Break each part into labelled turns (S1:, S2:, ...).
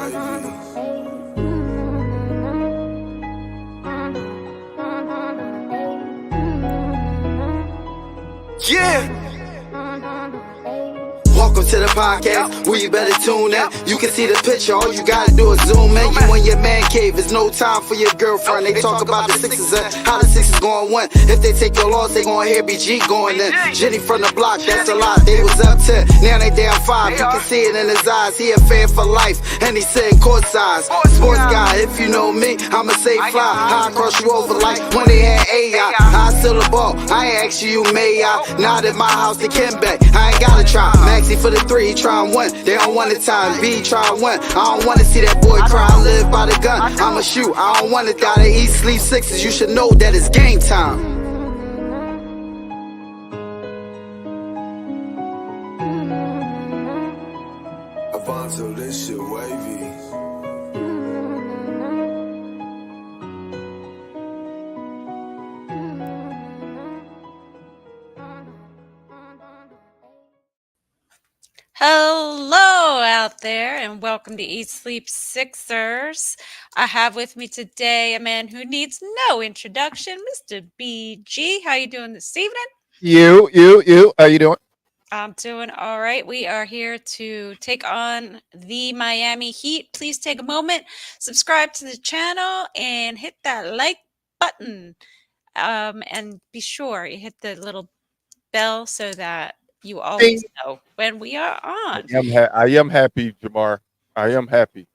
S1: Yeah. Welcome to the podcast, where you better tune in. You can see the picture, all you gotta do is zoom in. You in your man cave, it's no time for your girlfriend. They talk about the Sixers and how the Sixers gonna win. If they take your loss, they gonna hear BG going in. Jenny from the block, that's a lot. They was up 10, now they down 5. You can see it in his eyes, he a fan for life, and he sitting court size. Sports guy, if you know me, I'ma say fly. How I cross you over like when they had AI. I still the ball, I ain't ask you, may I? Not at my house, the Kimbe, I ain't gotta try. Maxie for the 3, he try and win. They don't want the time, B try and win. I don't wanna see that boy cry, I live by the gun. I'ma shoot, I don't wanna die. They eat, sleep Sixers, you should know that it's game time.
S2: Avonto, this shit wavy.
S3: Hello out there, and welcome to Eat Sleep Sixers. I have with me today a man who needs no introduction, Mr. BG. How you doing this evening?
S4: You. How you doing?
S3: I'm doing all right. We are here to take on the Miami Heat. Please take a moment, subscribe to the channel, and hit that like button. And be sure you hit the little bell so that you always know when we are on.
S4: I am happy, Jamar. I am happy.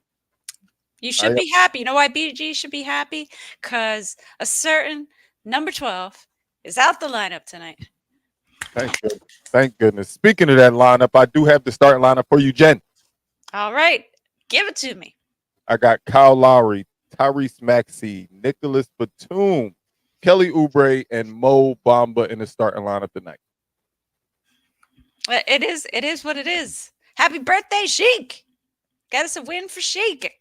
S3: You should be happy. You know why BG should be happy? Because a certain number 12 is out the lineup tonight.
S4: Thank goodness. Speaking of that lineup, I do have the starting lineup for you, Jen.
S3: All right. Give it to me.
S4: I got Kyle Lowry, Tyrese Maxey, Nicholas Batum, Kelly Oubre, and Mo Bamba in the starting lineup tonight.
S3: It is what it is. Happy birthday, Sheik. Got us a win for Sheik.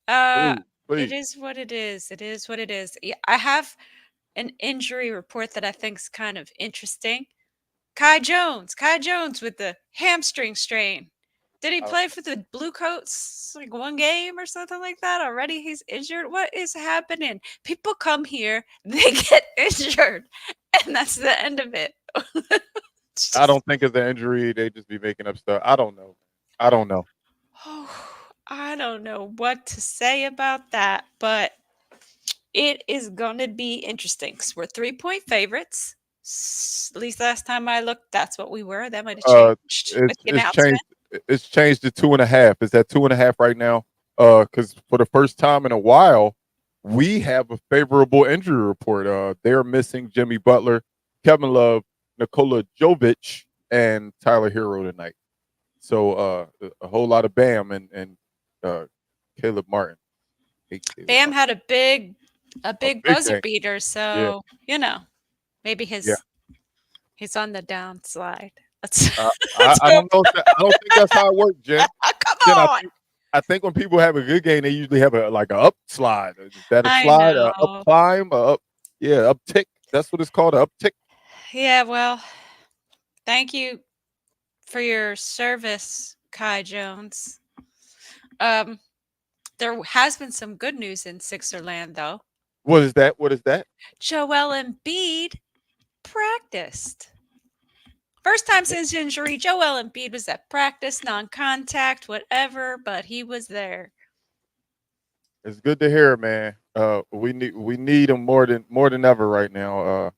S3: It is what it is. It is what it is. Yeah, I have an injury report that I think is kind of interesting. Kai Jones with the hamstring strain. Did he play for the Blue Coats like one game or something like that? Already he's injured. What is happening? People come here, they get injured, and that's the end of it.
S4: I don't think it's an injury. They just be making up stuff. I don't know.
S3: Oh, I don't know what to say about that, but it is going to be interesting because we're 3-point favorites. At least last time I looked, that's what we were. That might have changed.
S4: It's changed to 2.5. It's at 2.5 right now. Because for the first time in a while, we have a favorable injury report. They're missing Jimmy Butler, Kevin Love, Nikola Jovic, and Tyler Hero tonight. So a whole lot of Bam and Caleb Martin.
S3: Bam had a big buzzer beater, so you know, maybe he's on the downslide.
S4: I don't know. I don't think that's how it works, Jen.
S3: Come on.
S4: I think when people have a good game, they usually have a up slide. Is that a slide? A up climb? Up tick. That's what it's called, a uptick.
S3: Yeah, well, thank you for your service, Kai Jones. There has been some good news in Sixerland, though.
S4: What is that?
S3: Joel Embiid practiced. First time since injury, Joel Embiid was at practice, non-contact, whatever, but he was there.
S4: It's good to hear, man. We need him more than ever right now.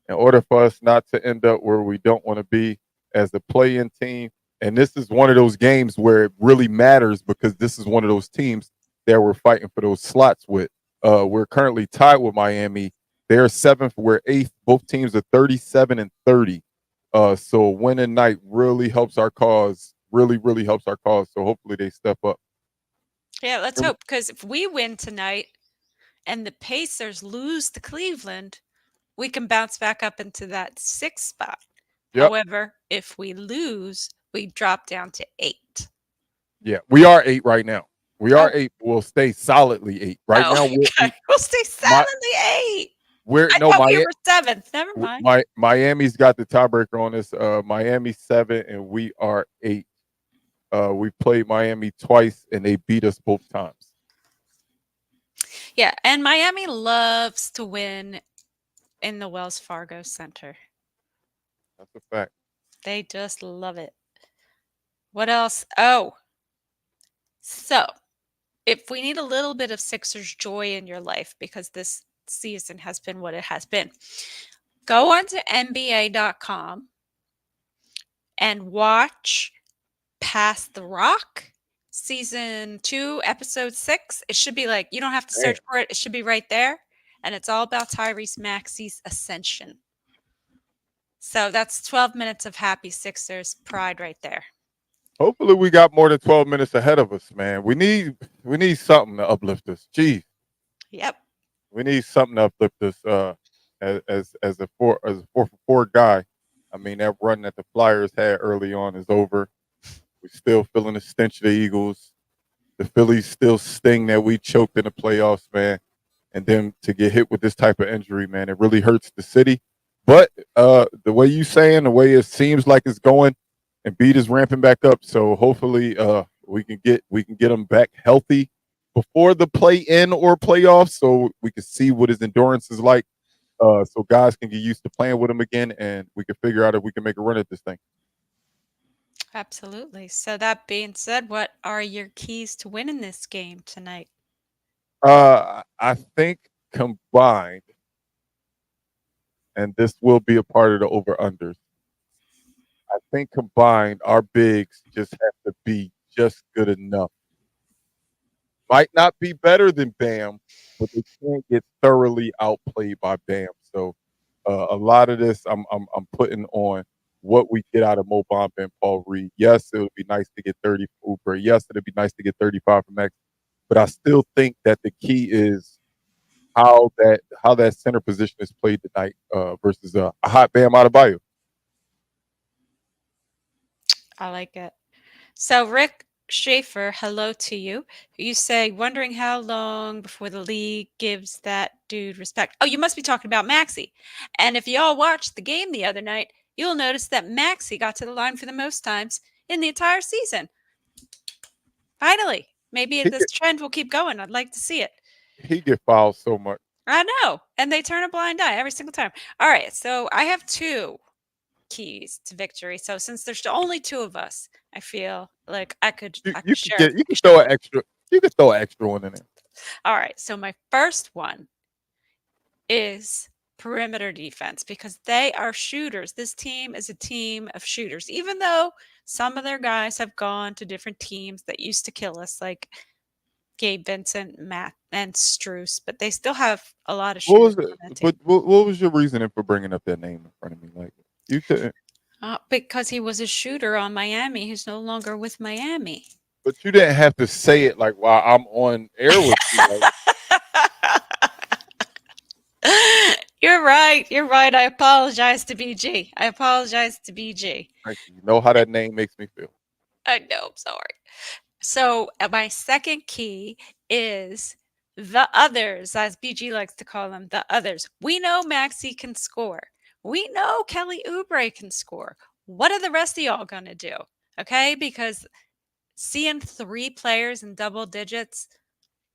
S4: In order for us not to end up where we don't want to be as the play-in team. And this is one of those games where it really matters because this is one of those teams that we're fighting for those slots with. We're currently tied with Miami. They're 7th. We're 8th. Both teams are 37 and 30. So winning night really helps our cause. Really helps our cause. So hopefully they step up.
S3: Yeah, let's hope. Because if we win tonight and the Pacers lose to Cleveland, we can bounce back up into that 6th spot. Yep. However, if we lose, we drop down to 8.
S4: Yeah, we are 8 right now. We are 8. We'll stay solidly 8. Right now,
S3: we'll stay solidly 8. We were 7th. Never mind.
S4: Miami's got the tiebreaker on this. Miami's 7, and we are 8. We played Miami twice, and they beat us both times.
S3: Yeah, and Miami loves to win in the Wells Fargo Center.
S4: That's a fact.
S3: They just love it. What else? Oh, so if we need a little bit of Sixers joy in your life because this season has been what it has been, go on to NBA.com and watch Past the Rock, season 2, episode 6. It should be like, you don't have to search for it. It should be right there. And it's all about Tyrese Maxey's ascension. So that's 12 minutes of happy Sixers pride right there.
S4: Hopefully, we got more than 12 minutes ahead of us, man. We need something to uplift us. Jeez.
S3: Yep.
S4: We need something to uplift us. As a 4-for-4 guy, I mean that run that the Flyers had early on is over. We're still feeling the stench of the Eagles. The Phillies still sting that we choked in the playoffs, man. And then to get hit with this type of injury, man, it really hurts the city. But the way you saying, the way it seems like it's going, Embiid is ramping back up. So hopefully we can get him back healthy before the play-in or playoffs, so we can see what his endurance is like. So guys can get used to playing with him again, and we can figure out if we can make a run at this thing.
S3: Absolutely. So that being said, what are your keys to winning this game tonight?
S4: I think combined, and this will be a part of the over-unders, I think combined, our bigs just have to be just good enough. Might not be better than Bam, but they can't get thoroughly outplayed by Bam. So a lot of this I'm putting on what we get out of Mo Bamba and Paul Reed. Yes, it would be nice to get 30 for Oubre. Yes, it'd be nice to get 35 from Max. But I still think that the key is how that center position is played tonight versus a hot Bam Adebayo.
S3: I like it. So Rick Schaefer, hello to you. You say, wondering how long before the league gives that dude respect. Oh, you must be talking about Maxey. And if y'all watched the game the other night, you'll notice that Maxey got to the line for the most times in the entire season. Finally, maybe this trend will keep going. I'd like to see it.
S4: He get fouled so much.
S3: I know. And they turn a blind eye every single time. All right. So I have 2 keys to victory. So since there's only 2 of us, I feel like I could share.
S4: You can throw an extra. You can throw an extra one in there.
S3: All right. So my first one is perimeter defense because they are shooters. This team is a team of shooters, even though some of their guys have gone to different teams that used to kill us, like Gabe Vincent, Matt, and Strus, but they still have a lot of shooters.
S4: What was your reasoning for bringing up that name in front of me? Like you couldn't.
S3: Because he was a shooter on Miami. He's no longer with Miami.
S4: But you didn't have to say it like while I'm on air with you. Like.
S3: You're right. You're right. I apologize to BG.
S4: You know how that name makes me feel.
S3: I know. I'm sorry. So my second key is the others, as BG likes to call them, the others. We know Maxey can score. We know Kelly Oubre can score. What are the rest of y'all going to do? Okay? Because seeing 3 players in double digits,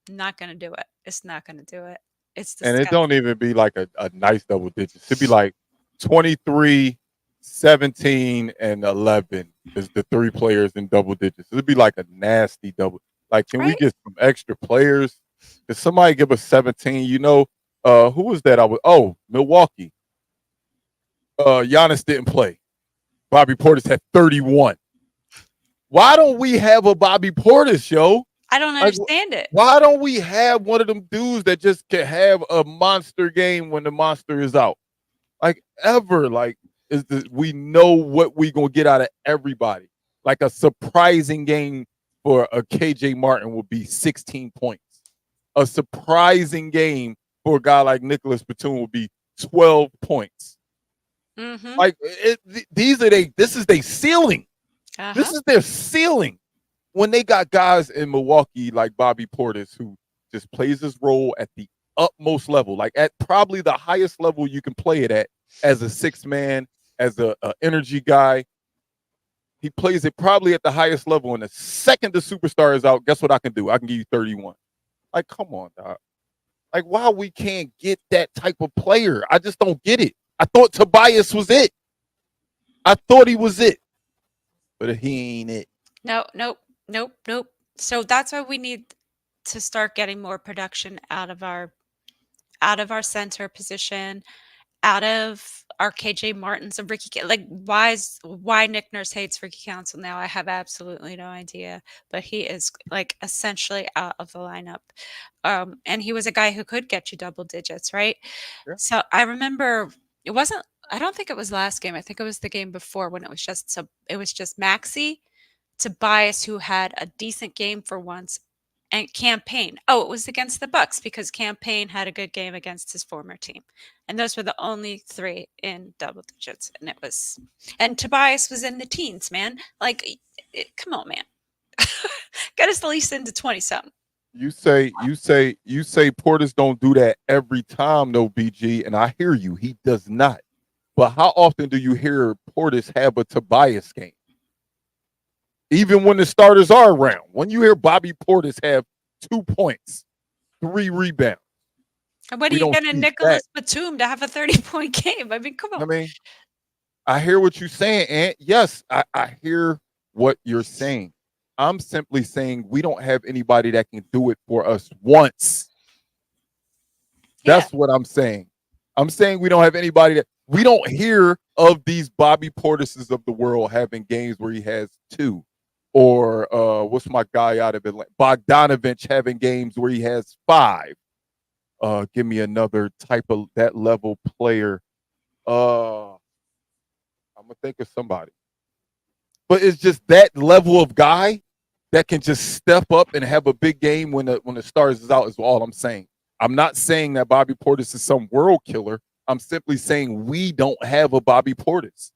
S3: not going to do it. It's not going to do it. It's disgusting.
S4: And it don't even be like a nice double digits. It'd be like 23, 17, and 11 is the 3 players in double digits. It'd be like a nasty double. Like, can we get some extra players? Did somebody give us 17? You know, who was that? Milwaukee. Giannis didn't play. Bobby Portis had 31. Why don't we have a Bobby Portis, yo?
S3: I don't understand it.
S4: Why don't we have one of them dudes that just can have a monster game when the monster is out? Like ever, like we know what we gonna get out of everybody. Like a surprising game for a KJ Martin would be 16 points. A surprising game for a guy like Nicholas Batum would be 12 points.
S3: Mm-hmm.
S4: Like this is their ceiling.
S3: Uh-huh.
S4: This is their ceiling. When they got guys in Milwaukee like Bobby Portis who just plays his role at the utmost level, like at probably the highest level you can play it at as a 6-man, as a energy guy. He plays it probably at the highest level. And the second the superstar is out, guess what I can do? I can give you 31. Like, come on, dog. Like, why we can't get that type of player? I just don't get it. I thought Tobias was it. I thought he was it. But he ain't it.
S3: No, nope, nope, nope. So that's why we need to start getting more production out of our center position, out of our KJ Martins and Ricky. Like, why Nick Nurse hates Ricky Council now? I have absolutely no idea. But he is like essentially out of the lineup, and he was a guy who could get you double digits, right?
S4: Yeah.
S3: So I remember it wasn't. I don't think it was last game. I think it was the game before when it was just Maxi, Tobias, who had a decent game for once, and Campaign. Oh, it was against the Bucks because Campaign had a good game against his former team. And those were the only three in double digits. And Tobias was in the teens, man. Like, come on, man. Get us at least into 20 something.
S4: You say Portis don't do that every time, no, BG, and I hear you. He does not. But how often do you hear Portis have a Tobias game? Even when the starters are around. When you hear Bobby Portis have 2 points, 3 rebounds.
S3: And when are you getting Nicholas Batum to have a 30-point game? I mean, come on.
S4: I mean, I hear what you're saying, and yes, I hear what you're saying. I'm simply saying we don't have anybody that can do it for us once. That's what I'm saying. I'm saying we don't have anybody we don't hear of these Bobby Portises of the world having games where he has 2. Or what's my guy out of Atlanta? Bogdanovich having games where he has 5. Give me another type of that level player. I'm gonna think of somebody. But it's just that level of guy that can just step up and have a big game when the stars is out is all I'm saying. I'm not saying that Bobby Portis is some world killer. I'm simply saying we don't have a Bobby Portis.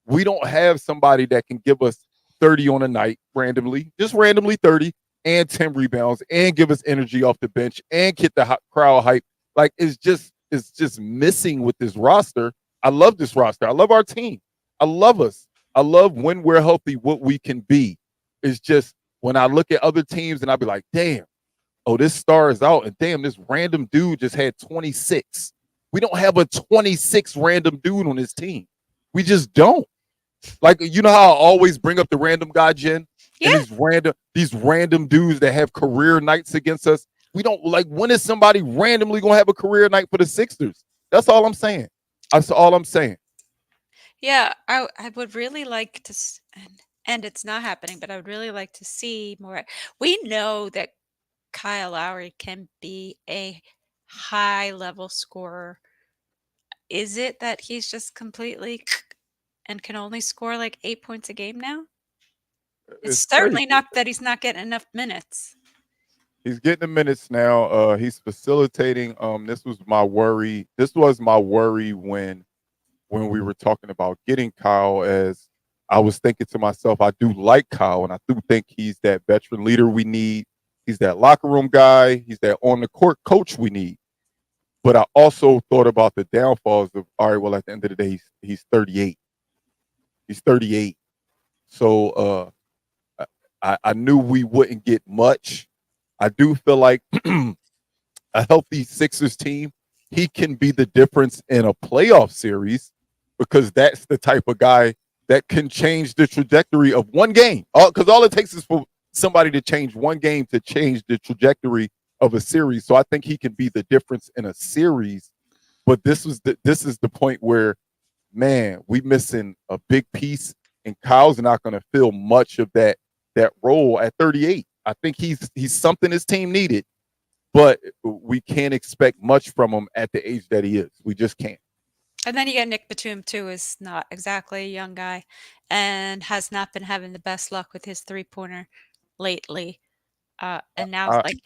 S4: We don't have somebody that can give us 30 on a night randomly, just randomly 30 and 10 rebounds and give us energy off the bench and get the crowd hype. Like it's just missing with this roster. I love this roster. I love our team. I love us. I love when we're healthy what we can be. It's just when I look at other teams and I'll be like, damn, oh, this star is out and damn, this random dude just had 26. We don't have a 26 random dude on this team. We just don't. Like, you know how I always bring up the random guy, Jen?
S3: Yeah.
S4: And these random dudes that have career nights against us. We don't like, when is somebody randomly going to have a career night for the Sixers? That's all I'm saying. That's all I'm saying.
S3: Yeah, I would really like to, and it's not happening, but I would really like to see more. We know that Kyle Lowry can be a high-level scorer. Is it that he's just completely and can only score like 8 points a game now? It's certainly not that he's not getting enough minutes.
S4: He's getting the minutes now. He's facilitating. This was my worry. This was my worry when we were talking about getting Kyle, as I was thinking to myself, I do like Kyle, and I do think he's that veteran leader we need. He's that locker room guy. He's that on-the-court coach we need. But I also thought about the downfalls of, all right, well, at the end of the day, he's 38. He's 38. So I knew we wouldn't get much. I do feel like a healthy Sixers team, he can be the difference in a playoff series because that's the type of guy that can change the trajectory of one game. Because all it takes is for somebody to change one game to change the trajectory of a series. So I think he can be the difference in a series. But this is the point where, man, we missing a big piece, and Kyle's not going to fill much of that role at 38. I think he's something his team needed, but we can't expect much from him at the age that he is. We just can't.
S3: And then you get Nick Batum too, is not exactly a young guy and has not been having the best luck with his three-pointer lately. And now it's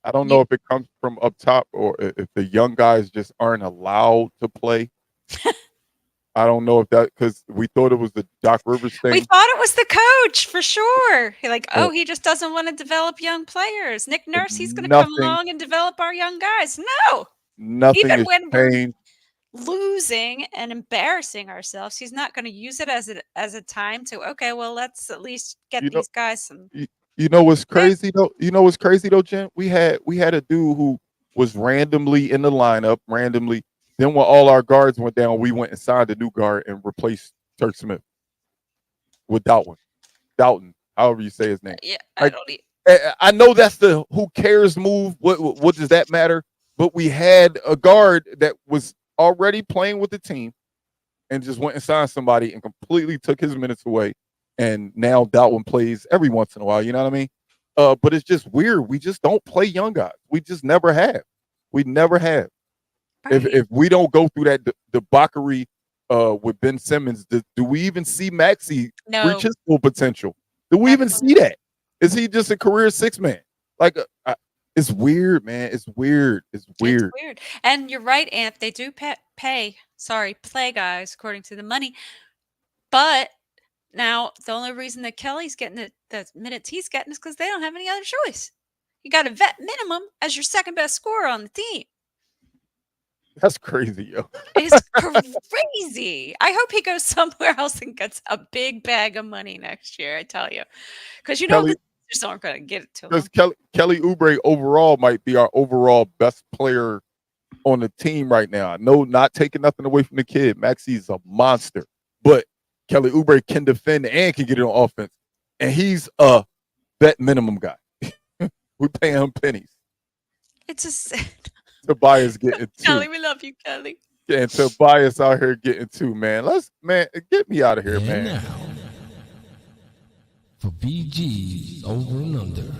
S4: I don't know if it comes from up top or if the young guys just aren't allowed to play. I don't know if that, because we thought it was the Doc Rivers thing.
S3: We thought it was the coach for sure. He just doesn't want to develop young players. Nick Nurse, he's going to come along and develop our young guys. No,
S4: nothing
S3: even
S4: is
S3: when
S4: changed.
S3: losing and embarrassing ourselves, he's not going to use it as a time to, okay, well, let's at least get
S4: You know,
S3: these guys some.
S4: you, you know what's
S3: Yeah.
S4: crazy though? You know what's crazy though, Jen? We had a dude who was randomly in the lineup, randomly. Then when all our guards went down, we went and signed a new guard and replaced Turk Smith with Doughton, however you say his name.
S3: Yeah, I
S4: Like,
S3: don't need.
S4: I know that's the who cares move. What does that matter? But we had a guard that was already playing with the team and just went and signed somebody and completely took his minutes away. And now Dalton plays every once in a while. You know what I mean? But it's just weird. We just don't play young guys. We just never have. We never have. If
S3: Right.
S4: if we don't go through that debauchery with Ben Simmons, do we even see Maxey reach
S3: No,
S4: his full potential? Do we even see
S3: absolutely.
S4: that? Is he just a career six man? Like, it's weird, man. It's weird. It's
S3: It's
S4: weird.
S3: weird. And you're right, Ant. They do play guys according to the money. But now the only reason that Kelly's getting the minutes he's getting is because they don't have any other choice. You got a vet minimum as your second best scorer on the team.
S4: That's crazy, yo.
S3: It's crazy. I hope he goes somewhere else and gets a big bag of money next year. I tell you, because you know
S4: Kelly,
S3: the just aren't going to get it to
S4: because
S3: him.
S4: Kelly Oubre overall might be our overall best player on the team right now. I know, not taking nothing away from the kid. Maxey's a monster, but Kelly Oubre can defend and can get it on offense, and he's a vet minimum guy. We pay him pennies.
S3: It's just
S4: Tobias getting
S3: Kelly.
S4: two,
S3: We love you, Kelly.
S4: and Tobias out here getting two. Man, get me out of here,
S5: And
S4: man.
S5: now, for BG's Over and Under.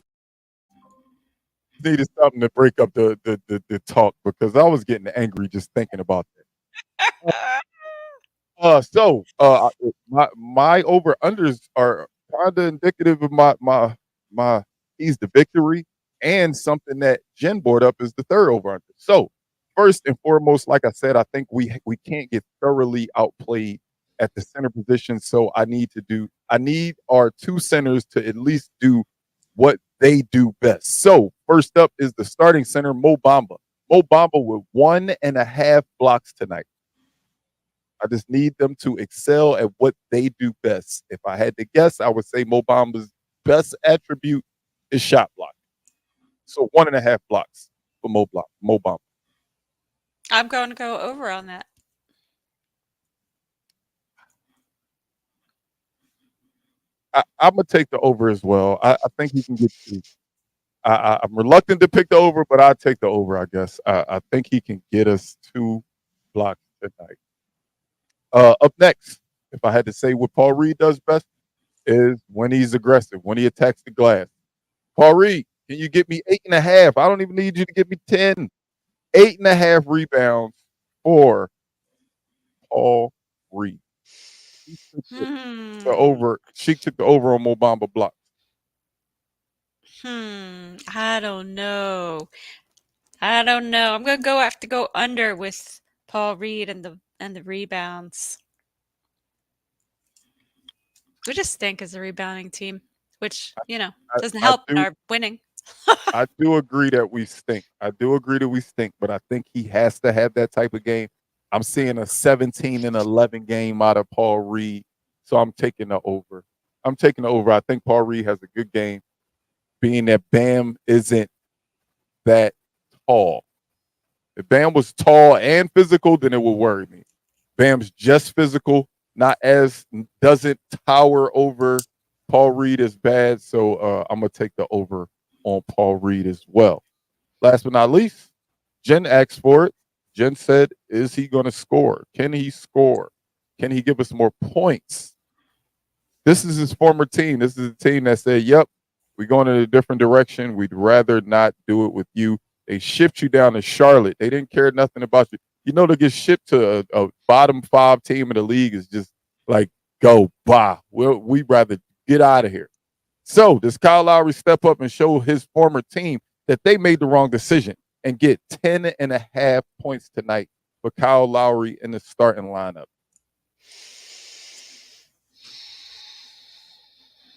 S4: Needed something to break up the talk because I was getting angry just thinking about that. My over unders are kind of indicative of my keys to victory, and something that Jen brought up is the third over under. So first and foremost, like I said, I think we can't get thoroughly outplayed at the center position. So I need our two centers to at least do what they do best. So first up is the starting center, Mo Bamba. Mo Bamba with 1.5 blocks tonight. I just need them to excel at what they do best. If I had to guess, I would say Mo Bamba's best attribute is shot block. So 1.5 blocks for Mo Bamba.
S3: I'm going to go over on that.
S4: I'm gonna take the over as well. I think he can get two. I'm reluctant to pick the over, but I'll take the over, I guess. I think he can get us 2 blocks tonight. Up next, if I had to say what Paul Reed does best, is when he's aggressive, when he attacks the glass. Paul Reed, can you get me 8.5? I don't even need you to give me 10. 8.5 rebounds for Paul Reed.
S3: Hmm.
S4: Sheik took the over on Mo Bamba block.
S3: I don't know. I don't know. I'm gonna have to go under with Paul Reed and the rebounds. We just stink as a rebounding team, which
S4: I,
S3: doesn't
S4: I
S3: help in
S4: do
S3: our winning.
S4: I do agree that we stink. I do agree that we stink, but I think he has to have that type of game. I'm seeing a 17-11 game out of Paul Reed, so I'm taking the over. I'm taking the over. I think Paul Reed has a good game, being that Bam isn't that tall. If Bam was tall and physical, then it would worry me. Bam's just physical, doesn't tower over Paul Reed as bad. So I'm gonna take the over on Paul Reed as well. Last but not least, Jen asked for it. Jen said, "Is he gonna score? Can he score? Can he give us more points?" This is his former team. This is a team that said, "Yep, we're going in a different direction. We'd rather not do it with you." They shipped you down to Charlotte. They didn't care nothing about you. You know, to get shipped to a bottom 5 team in the league is just like, go, bye. We'd rather get out of here. So does Kyle Lowry step up and show his former team that they made the wrong decision and get 10.5 points tonight for Kyle Lowry in the starting lineup?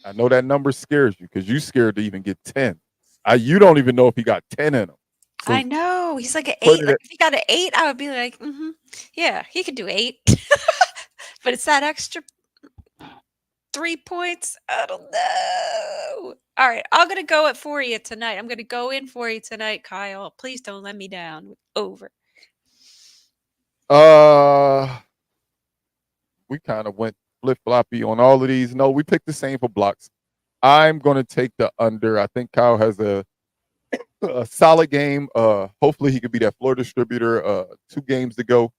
S4: I know that number scares you because you're scared to even get 10. You don't even know if he got 10 in him. So
S3: I know. He's like an
S4: put
S3: 8.
S4: it
S3: Like
S4: at,
S3: if he got an 8, I would be like, yeah, he could do 8. But it's that extra 3 points. I don't know. All right, I'm gonna go it for you tonight. I'm gonna go in for you tonight, Kyle. Please don't let me down. Over.
S4: we kind of went flip floppy on all of these. No, we picked the same for blocks. I'm gonna take the under. I think Kyle has a solid game. Hopefully he could be that floor distributor. 2 games ago,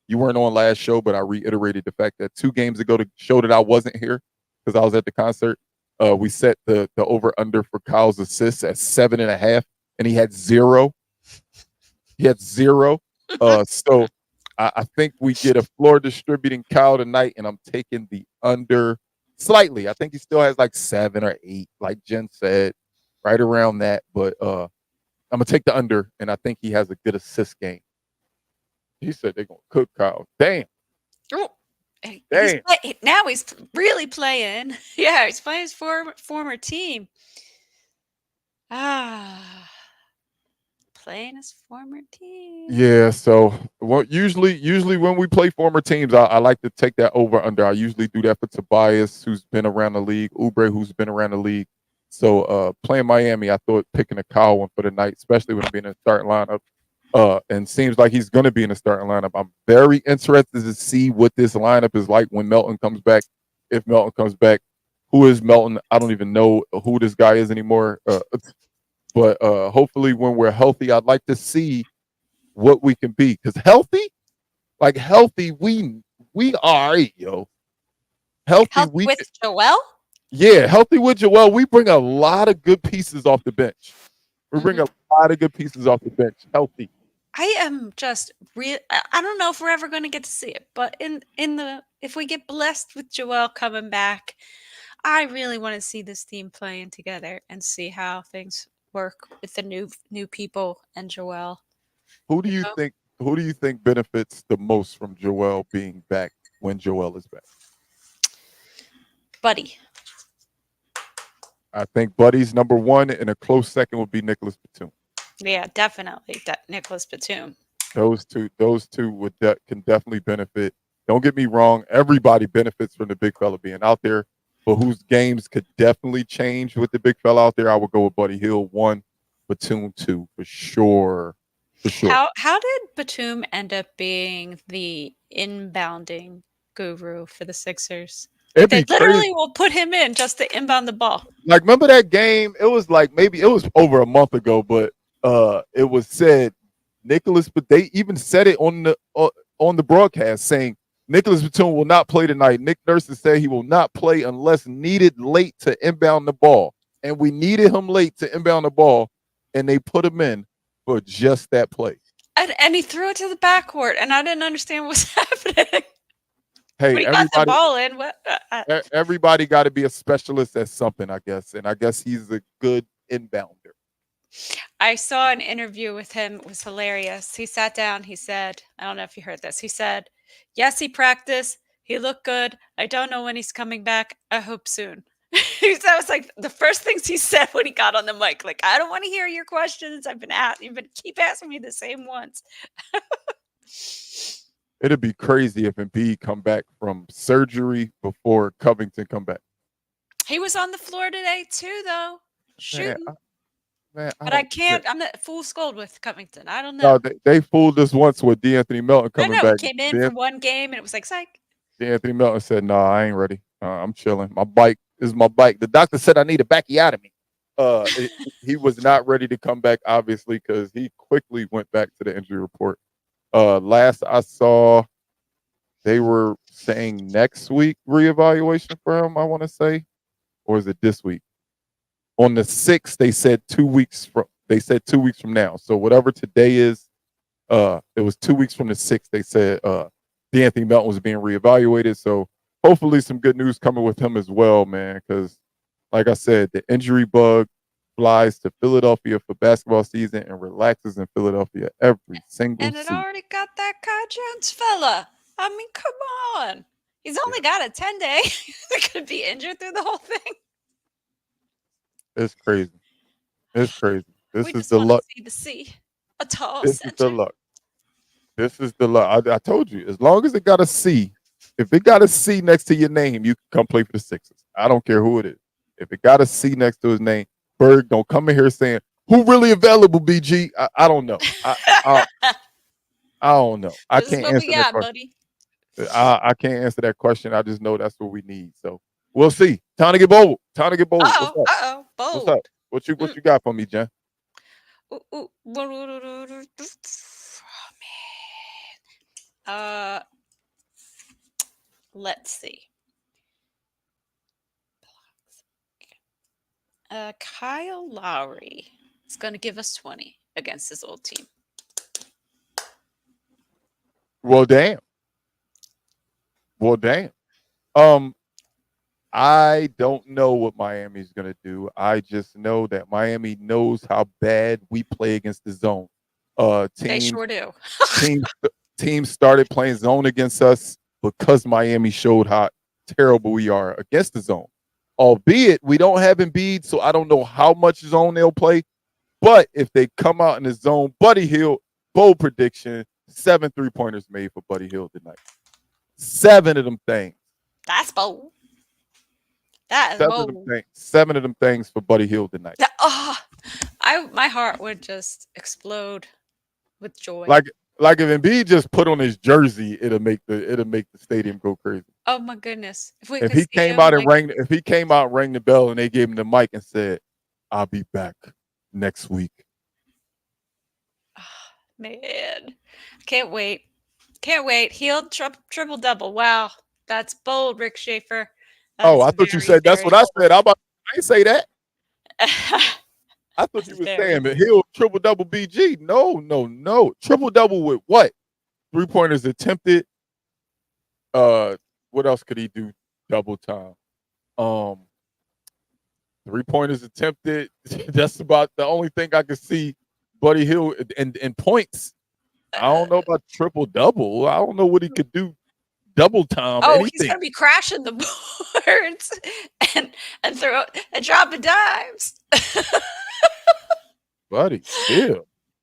S4: you weren't on last show, but I reiterated the fact that 2 games ago to show that I wasn't here because I was at the concert. We set the over under for Kyle's assists at 7.5, and he had 0. He had 0. So I think we get a floor distributing Kyle tonight, and I'm taking the under slightly. I think he still has like 7 or 8, like Jen said, right around that. But I'm gonna take the under, and I think he has a good assist game. He said they're gonna cook Kyle. Damn,
S3: Oh,
S4: damn.
S3: now he's really playing. Yeah, he's playing his former team. Ah, playing his former team.
S4: Yeah. So usually when we play former teams, I like to take that over under. I usually do that for Tobias, who's been around the league, Oubre, who's been around the league. So playing Miami, I thought picking a Kyle one for the night, especially with him being in the starting lineup. And seems like he's going to be in the starting lineup. I'm very interested to see what this lineup is like when Melton comes back. If Melton comes back, who is Melton? I don't even know who this guy is anymore. But hopefully, when we're healthy, I'd like to see what we can be. Because healthy, we are, yo. Healthy,
S3: Healthy with Joel?
S4: healthy with Joel. We bring a lot of good pieces off the bench. We bring a lot of good pieces off the bench. Healthy.
S3: I am just real. I don't know if we're ever going to get to see it, but if we get blessed with Joel coming back, I really want to see this team playing together and see how things work with the new people and Joel.
S4: Who do
S3: You
S4: you
S3: know?
S4: think? Who do you think benefits the most from Joel being back when Joel is back?
S3: Buddy.
S4: I think Buddy's number one, and a close second would be Nicholas Batum.
S3: Yeah, definitely. Nicholas Batum.
S4: Those two can definitely benefit. Don't get me wrong; everybody benefits from the big fella being out there. But whose games could definitely change with the big fella out there? I would go with Buddy Hield 1, Batum 2 for sure. For sure.
S3: How did Batum end up being the inbounding guru for the Sixers?
S4: It'd
S3: They
S4: be crazy.
S3: literally will put him in just to inbound the ball.
S4: Like, remember that game? It was like maybe it was over a month ago, but it was said Nicholas, but they even said it on the broadcast saying Nicholas Batum will not play tonight. Nick Nurse has said he will not play unless needed late to inbound the ball, and we needed him late to inbound the ball, and they put him in for just that play.
S3: And he threw it to the backcourt, and I didn't understand what's happening.
S4: Hey,
S3: When he got the ball in, what?
S4: Everybody got to be a specialist at something, I guess, and I guess he's a good inbounder.
S3: I saw an interview with him. It was hilarious. He sat down. He said, I don't know if you heard this. He said, yes, he practiced. He looked good. I don't know when he's coming back. I hope soon. That was like the first things he said when he got on the mic. Like, I don't want to hear your questions. You've been keep asking me the same ones.
S4: It'd be crazy if Embiid come back from surgery before Covington come back.
S3: He was on the floor today too, though, shooting.
S4: Man,
S3: but I can't. I'm not full scold with Covington. I don't know.
S4: No, they fooled us once with D'Anthony Melton
S3: I
S4: coming
S3: know.
S4: back.
S3: He came in for one game, and it was like, psych.
S4: D'Anthony Melton said, "No, I ain't ready. I'm chilling. My bike is my bike. The doctor said I need a backiotomy." He was not ready to come back, obviously, because he quickly went back to the injury report. Last I saw, they were saying next week reevaluation for him, I want to say. Or is it this week? On the 6th, they said 2 weeks from 2 weeks from now. So whatever today is, it was 2 weeks from the 6th. They said D'Anthony Melton was being reevaluated. So hopefully some good news coming with him as well, man. Because like I said, the injury bug flies to Philadelphia for basketball season and relaxes in Philadelphia every single
S3: And it
S4: season.
S3: already got that Kai Jones fella. I mean, come on. He's only got a 10-day. He could be injured through the whole thing.
S4: It's crazy. It's crazy. This
S3: We
S4: is
S3: just
S4: the
S3: want
S4: luck.
S3: to see the sea. A tall
S4: This is the
S3: center.
S4: luck. This is the luck. I told you, as long as it got a C, if it got a C next to your name, you can come play for the Sixers. I don't care who it is. If it got a C next to his name, Berg, don't come in here saying, who really available, BG? I don't know. I don't know. I
S3: This is
S4: can't
S3: what we
S4: answer that
S3: got,
S4: question.
S3: buddy.
S4: I can't answer that question. I just know that's what we need. So we'll see. Time to get bold. Time to get bold. What's up? What's up?
S3: Bold.
S4: What you got for me, Jen?
S3: Ooh, ooh. Oh, man. Let's see. Kyle Lowry is going to give us 20 against his old team.
S4: Well, damn. I don't know what Miami's going to do. I just know that Miami knows how bad we play against the zone.
S3: They sure do.
S4: Teams started playing zone against us because Miami showed how terrible we are against the zone. Albeit we don't have Embiid, so I don't know how much zone they'll play. But if they come out in the zone, Buddy Hield, bold prediction, 7 3-pointers made for Buddy Hield tonight. 7 of them things.
S3: That's bold. That is bold.
S4: 7 of them things for Buddy Hield tonight.
S3: My heart would just explode with joy.
S4: Like if Embiid just put on his jersey, it'll make the stadium go crazy.
S3: Oh my goodness!
S4: If he came out and rang the bell and they gave him the mic and said, "I'll be back next week."
S3: Oh, man, can't wait! Healed triple double. Wow, that's bold, Rick Schaefer.
S4: I thought you said that's what I said. I didn't say that. I thought you were saying that he'll triple double BG. No. Triple double with what? 3-pointers attempted. What else could he do? Double time. 3-pointers attempted. That's about the only thing I could see Buddy Hield and points. I don't know about triple double. I don't know what he could do. Double time. Anything.
S3: He's gonna be crashing the boards and dropping dimes.
S4: Buddy, yeah.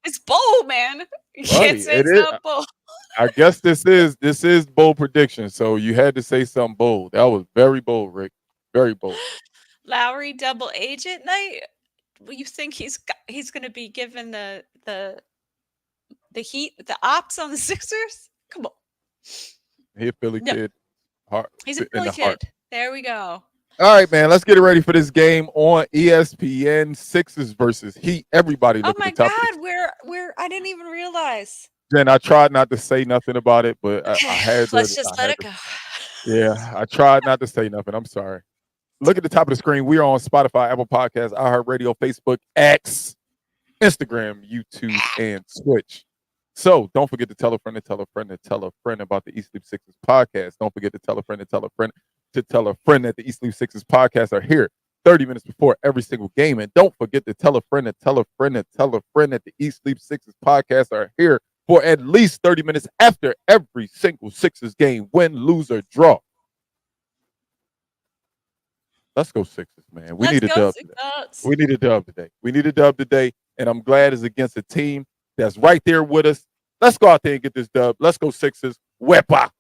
S3: It's bold, man. You can't say it's not bold.
S4: I guess this is bold prediction. So you had to say something bold. That was very bold, Rick. Very bold.
S3: Lowry double agent night. Well, you think he's going to be given the heat, the ops on the Sixers? Come on.
S4: He a Philly kid.
S3: He's a Philly kid. There we go.
S4: All right, man. Let's get ready for this game on ESPN. Sixers versus Heat. Everybody look at the top.
S3: Oh my God, I didn't even realize.
S4: Jen, I tried not to say nothing about it, but I had to.
S3: Let's just let it go.
S4: Yeah, I tried not to say nothing. I'm sorry. Look at the top of the screen. We are on Spotify, Apple Podcasts, iHeartRadio, Facebook, X, Instagram, YouTube, and Twitch. So don't forget to tell a friend to tell a friend to tell a friend about the East Sleep Sixers podcast. Don't forget to tell a friend to tell a friend to tell a friend that the East Sleep Sixers podcast are here 30 minutes before every single game. And don't forget to tell a friend to tell a friend to tell a friend that the East Sleep Sixers podcast are here for at least 30 minutes after every single Sixers game, win, lose, or draw. Let's go Sixers, man. We need a dub today. We need a dub today. And I'm glad it's against a team that's right there with us. Let's go out there and get this dub. Let's go Sixers. Wepa.